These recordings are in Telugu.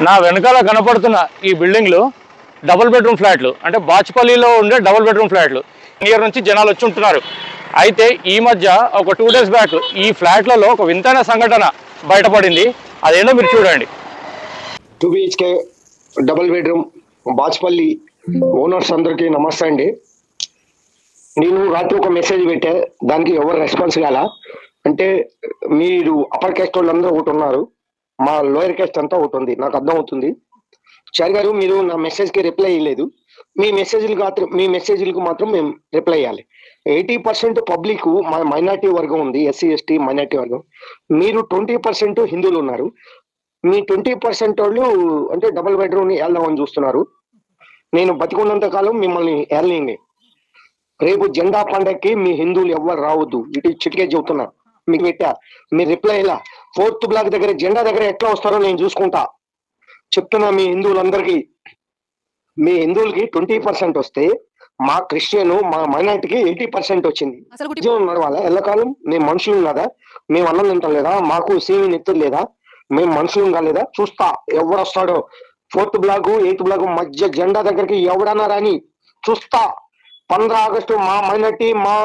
నా వెనకాల కనపడుతున్న ఈ బిల్డింగ్లు డబుల్ బెడ్రూమ్ ఫ్లాట్లు, అంటే బాచ్పల్లిలో ఉండే డబుల్ బెడ్రూమ్ ఫ్లాట్లు. ఇయర్ నుంచి జనాలు వచ్చి ఉంటున్నారు. అయితే ఈ మధ్య ఒక 2 days బ్యాక్ ఈ ఫ్లాట్లలో ఒక వింతైన సంఘటన బయటపడింది. అదేంటో మీరు చూడండి. 2 BHK double bedroom Bachupally owners అందరికీ నమస్తే అండి. నేను రాత్రి ఒక మెసేజ్ పెట్టా, దానికి ఎవరు రెస్పాన్స్ కాలా. అంటే మీరు అప్పర్ క్యాస్ట్ వాళ్ళందరూ ఒకటి ఉన్నారు, మా లోయర్ క్యాస్ట్ అంతా ఒకటి ఉంది. నాకు అర్థం అవుతుంది. చారి గారు, మీరు నా మెసేజ్కి రిప్లై ఇవ్వలేదు. మీ మెసేజ్లకు మాత్రం మేము రిప్లై ఇవ్వాలి. 80% పబ్లిక్ మైనార్టీ వర్గం ఉంది, ఎస్సీ ఎస్టీ మైనార్టీ వర్గం. మీరు 20% హిందువులు ఉన్నారు. మీ 20% వాళ్ళు అంటే డబుల్ బెడ్రూమ్ వెళ్దామని చూస్తున్నారు. నేను బతికున్నంత కాలం మిమ్మల్ని ఏర్లేండి. రేపు జెండా పండగకి మీ హిందువులు ఎవ్వరు రావద్దు, ఇటు చిటికే చెబుతున్నా. మీకు పెట్టా, మీరు రిప్లై ఇలా 4th బ్లాక్ దగ్గర జెండా దగ్గర ఎట్లా వస్తారో నేను చూసుకుంటా చెప్తున్నా. మీ హిందువులందరికీ, మీ హిందువులకి 20% వస్తే మా క్రిస్టియన్ మా మైనార్టీకి 80% వచ్చింది. నడవాలా ఎల్లకాలం? మేము మనుషులు కదా, మేము అన్నం తింటాం లేదా, మాకు సీమి నెత్తులు లేదా, మేము మనుషులు కాలేదా? చూస్తా ఎవడు వస్తాడో. 4th బ్లాక్ 8th బ్లాక్ మధ్య జెండా దగ్గరికి ఎవడన్నా రాని చూస్తా. 15 ఆగస్టు మా మైనార్టీ మా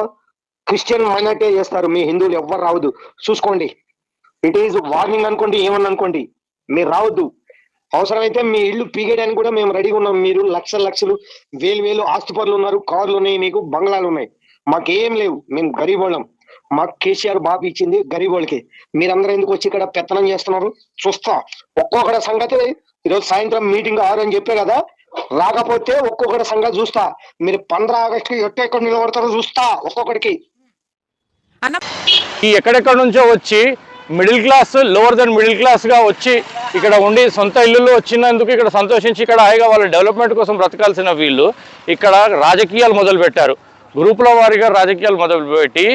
క్రిస్టియన్ మైనార్టీ చేస్తారు, మీ హిందువులు ఎవ్వరు రావద్దు. చూసుకోండి. ఇట్ ఈజ్ వార్నింగ్ అనుకోండి, ఏమన్నా అనుకోండి, మీరు రావద్దు. అవసరమైతే మీ ఇల్లు పీగేయడానికి కూడా మేము రెడీగా ఉన్నాం. మీరు లక్షలు వేలు ఆస్తిపరులు ఉన్నారు, కార్లు ఉన్నాయి, మీకు బంగ్లాలు ఉన్నాయి. మాకేం లేవు, మేము గరీబ్ వాళ్ళం. మాకు కేసీఆర్ బాబు ఇచ్చింది గరీబ్ వాళ్ళకి. మీరందరూ ఎందుకు వచ్చి ఇక్కడ పెత్తనం చేస్తున్నారు? చూస్తా ఒక్కొక్కటి సంగతి. ఈరోజు సాయంత్రం మీటింగ్ 6 అని చెప్పే కదా, రాకపోతే ఒక్కొక్కటి సంగతి చూస్తా. మీరు 15 ఆగస్టుకి ఎక్కడ నిలబడతారో చూస్తా ఒక్కొక్కడికి. ఈ ఎక్కడెక్కడ నుంచో వచ్చి middle class, lower then middle క్లాస్గా వచ్చి ఇక్కడ ఉండి సొంత ఇల్లులు వచ్చినందుకు ఇక్కడ సంతోషించి ఇక్కడ హాయిగా వాళ్ళ డెవలప్మెంట్ కోసం బ్రతకాల్సిన వీళ్ళు ఇక్కడ రాజకీయాలు మొదలుపెట్టారు. గ్రూపుల వారీగా రాజకీయాలు మొదలుపెట్టి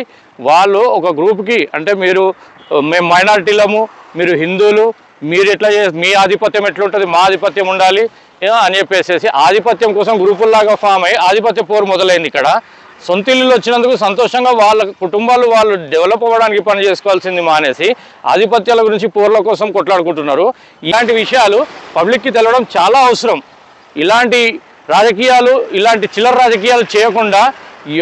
వాళ్ళు ఒక గ్రూప్కి, అంటే మేము మైనారిటీలము, మీరు హిందువులు, మీరు ఎట్లా మీ ఆధిపత్యం ఎట్లుంటుంది, మా ఆధిపత్యం ఉండాలి అని చెప్పేసి ఆధిపత్యం కోసం గ్రూపుల్లాగా ఫామ్ అయ్యి ఆధిపత్య పోరు మొదలైంది. ఇక్కడ సొంత ఇల్లులు వచ్చినందుకు సంతోషంగా వాళ్ళ కుటుంబాలు వాళ్ళు డెవలప్ అవ్వడానికి పని చేసుకోవాల్సింది మానేసి ఆధిపత్యాల గురించి పోర్ల కోసం కొట్లాడుకుంటున్నారు. ఇలాంటి విషయాలు పబ్లిక్కి తెలవడం చాలా అవసరం. ఇలాంటి రాజకీయాలు, ఇలాంటి చిల్లర రాజకీయాలు చేయకుండా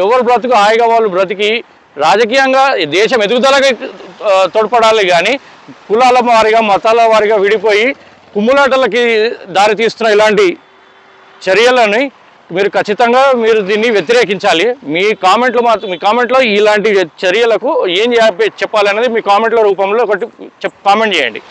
ఎవరు బ్రతుకు హాయిగా వాళ్ళు బ్రతికి రాజకీయంగా దేశం ఎదుగుదలకి తోడ్పడాలి. కానీ కులాల వారిగా మతాల వారిగా విడిపోయి కుమ్ములాటలకి దారి తీస్తున్న ఇలాంటి చర్యలని మీరు ఖచ్చితంగా దీన్ని వ్యతిరేకించాలి. మీ కామెంట్లో ఇలాంటి చర్యలకు ఏం చెప్పాలనేది మీ కామెంట్ల రూపంలో ఒకటి కామెంట్ చేయండి.